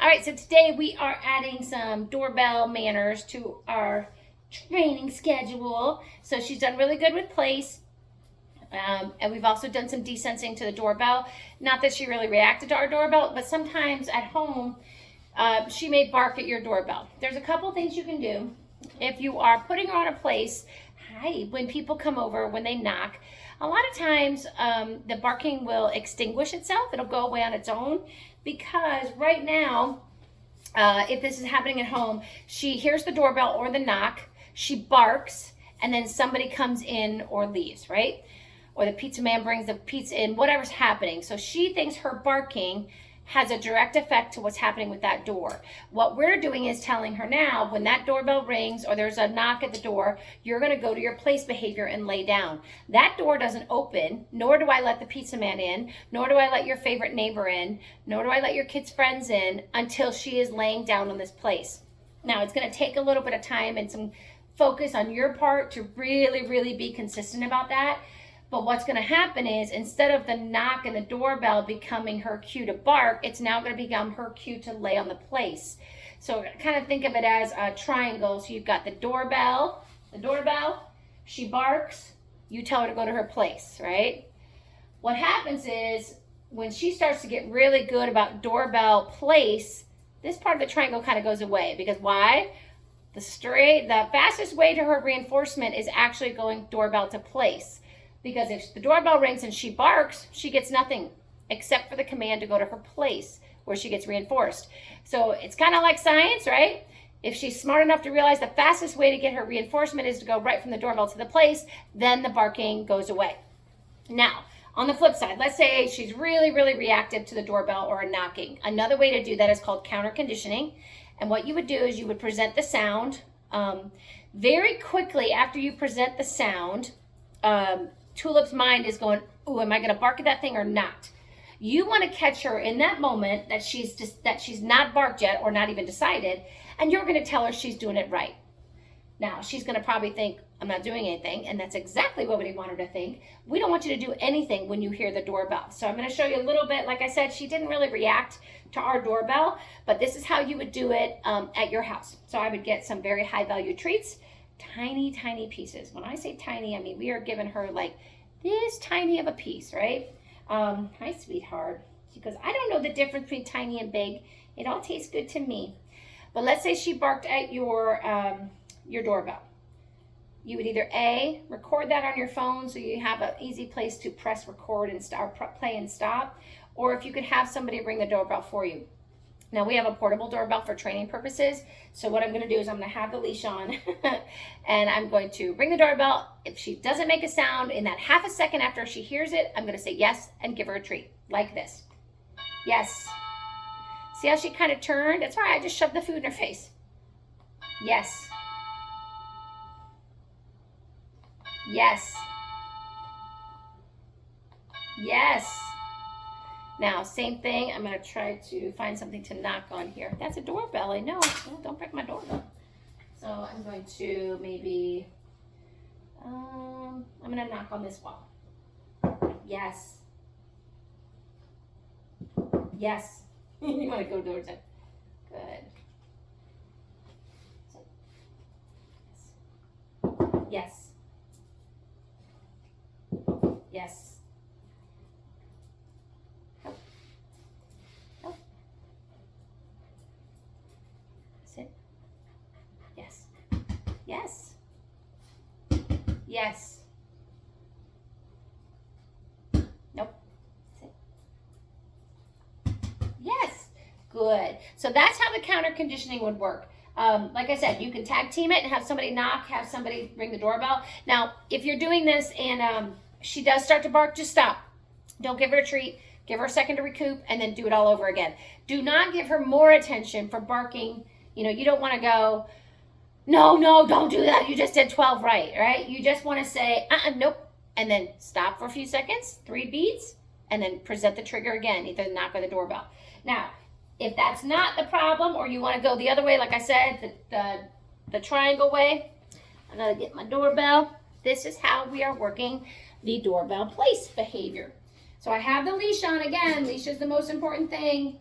right, so today we are adding some doorbell manners to our training schedule. So she's done really good with place. And we've also done some desensing to the doorbell. Not that she really reacted to our doorbell, but sometimes at home, she may bark at your doorbell. There's a couple things you can do. If you are putting her on a place, when people come over, when they knock, a lot of times the barking will extinguish itself. It'll go away on its own, because right now, if this is happening at home, she hears the doorbell or the knock, she barks, and then somebody comes in or leaves, right? Or the pizza man brings the pizza in, whatever's happening. So she thinks her barking has a direct effect to what's happening with that door. What we're doing is telling her now, when that doorbell rings or there's a knock at the door, you're gonna go to your place behavior and lay down. That door doesn't open, nor do I let the pizza man in, nor do I let your favorite neighbor in, nor do I let your kids' friends in until she is laying down on this place. Now, it's gonna take a little bit of time and some focus on your part to really, really be consistent about that. But what's going to happen is, instead of the knock and the doorbell becoming her cue to bark, it's now going to become her cue to lay on the place. So kind of think of it as a triangle. So you've got the doorbell, she barks, you tell her to go to her place, right? What happens is, when she starts to get really good about doorbell place, this part of the triangle kind of goes away. Because why? The fastest way to her reinforcement is actually going doorbell to place. Because if the doorbell rings and she barks, she gets nothing except for the command to go to her place where she gets reinforced. So it's kind of like science, right? If she's smart enough to realize the fastest way to get her reinforcement is to go right from the doorbell to the place, then the barking goes away. Now, on the flip side, let's say she's really, really reactive to the doorbell or a knocking. Another way to do that is called counter conditioning. And what you would do is you would present the sound. Very quickly after you present the sound, Tulip's mind is going, ooh, am I going to bark at that thing or not? You want to catch her in that moment that she's not barked yet or not even decided, and you're going to tell her she's doing it right. Now, she's going to probably think, I'm not doing anything, and that's exactly what we want her to think. We don't want you to do anything when you hear the doorbell. So I'm going to show you a little bit. Like I said, she didn't really react to our doorbell, but this is how you would do it at your house. So I would get some very high-value treats, tiny, tiny pieces. When I say tiny, I mean we are giving her like this tiny of a piece, right? Hi, sweetheart. She goes, I don't know the difference between tiny and big. It all tastes good to me. But let's say she barked at your doorbell. You would either A, record that on your phone so you have an easy place to press record and play and stop, or if you could have somebody ring the doorbell for you. Now, we have a portable doorbell for training purposes. So what I'm going to do is I'm going to have the leash on and I'm going to ring the doorbell. If she doesn't make a sound in that half a second after she hears it, I'm going to say yes and give her a treat like this. Yes. See how she kind of turned? That's all right. I just shoved the food in her face. Yes. Yes. Yes. Now, same thing. I'm going to try to find something to knock on here. That's a doorbell, I know. Oh, don't break my doorbell. So I'm going to maybe, I'm going to knock on this wall. Yes. Yes. You want to go towards it. Good. Yes. Yes. Yes. Yes. Yes. Nope. Sit. Yes. Good. So that's how the counter conditioning would work. Like I said, you can tag team it and have somebody knock, have somebody ring the doorbell. Now, if you're doing this and she does start to bark, just stop. Don't give her a treat. Give her a second to recoup and then do it all over again. Do not give her more attention for barking. You know, you don't want to go, no, don't do that. You just did 12 right? You just want to say, nope. And then stop for a few seconds, 3 beats, and then present the trigger again, either knock or the doorbell. Now, if that's not the problem, or you want to go the other way, like I said, the triangle way, I'm going to get my doorbell. This is how we are working the doorbell place behavior. So I have the leash on again. Leash is the most important thing.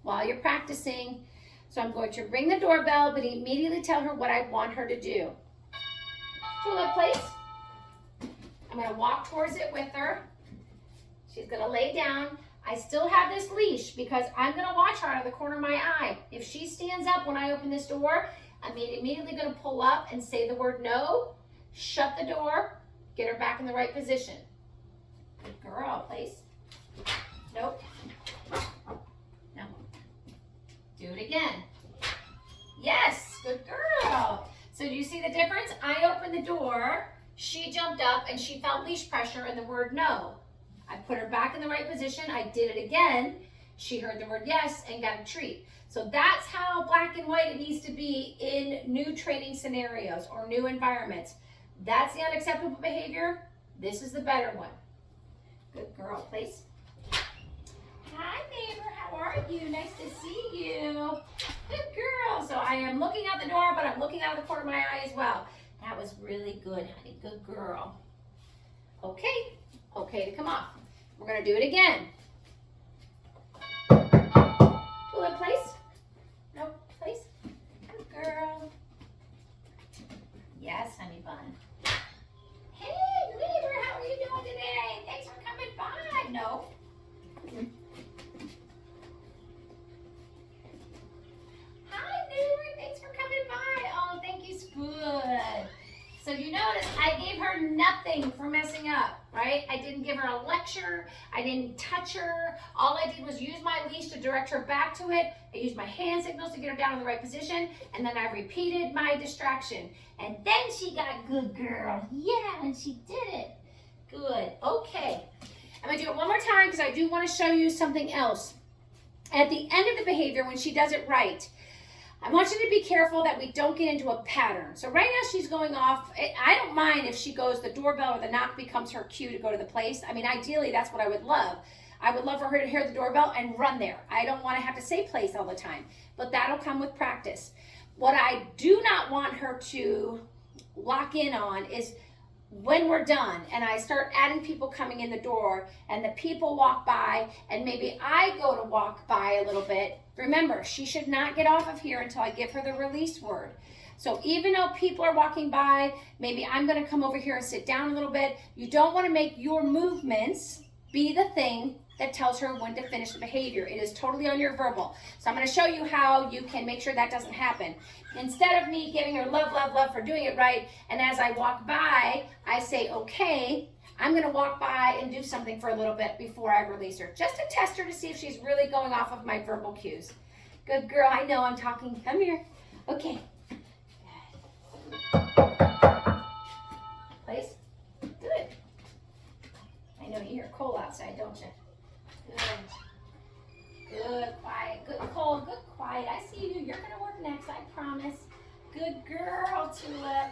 while you're practicing. So I'm going to ring the doorbell, but immediately tell her what I want her to do. Tulip, place. I'm going to walk towards it with her. She's going to lay down. I still have this leash because I'm going to watch her out of the corner of my eye. If she stands up when I open this door, I'm immediately going to pull up and say the word no, shut the door, get her back in the right position. Good girl, place. Nope. No. Do it again. Yes, good girl. So do you see the difference? I opened the door, she jumped up and she felt leash pressure and the word no. I put her back in the right position. I did it again. She heard the word yes and got a treat. So that's how black and white it needs to be in new training scenarios or new environments. That's the unacceptable behavior. This is the better one. Good girl, place. Hi, neighbor. How are you? Nice to see you. Good girl. So I am looking out the door, but I'm looking out the corner of my eye as well. That was really good, honey. Good girl. Okay. Okay to come off. We're going to do it again. Tulip, place. Nope, place. Good girl. Yes, honey bun. Hey, neighbor, how are you doing today? Thanks for coming by. No. Hi, neighbor. Thanks for coming by. Oh, thank you. Good. So you notice I gave her nothing for messing up, right? I didn't give her a lecture. I didn't touch her. All I did was use my leash to direct her back to it. I used my hand signals to get her down in the right position. And then I repeated my distraction. And then she got good girl. Yeah, and she did it. Good. Okay. I'm going to do it one more time because I do want to show you something else. At the end of the behavior, when she does it right, I want you to be careful that we don't get into a pattern. So right now she's going off. I don't mind if she goes, the doorbell or the knock becomes her cue to go to the place. I mean, ideally, that's what I would love. I would love for her to hear the doorbell and run there. I don't want to have to say place all the time, but that'll come with practice. What I do not want her to lock in on is when we're done and I start adding people coming in the door and the people walk by and maybe I go to walk by a little bit. Remember, she should not get off of here until I give her the release word. So even though people are walking by, maybe I'm going to come over here and sit down a little bit. You don't want to make your movements be the thing that tells her when to finish the behavior. It is totally on your verbal. So I'm going to show you how you can make sure that doesn't happen. Instead of me giving her love, love, love for doing it right, and as I walk by, I say, okay, I'm going to walk by and do something for a little bit before I release her, just to test her to see if she's really going off of my verbal cues. Good girl. I know I'm talking. Come here. Okay. Place. Good. I know you hear Cole outside, don't you? Good. Good, quiet. Good, Cole. Good, quiet. I see you. You're going to work next, I promise. Good girl, Tulip.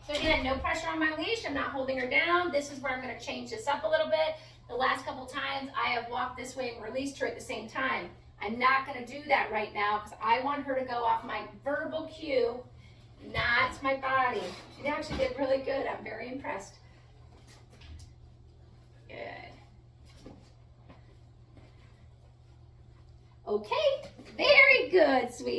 So again, no pressure on my leash. I'm not holding her down. This is where I'm going to change this up a little bit. The last couple times I have walked this way and released her at the same time. I'm not going to do that right now because I want her to go off my verbal cue, not my body. She actually did really good. I'm very impressed. Good. Okay, very good, sweetheart.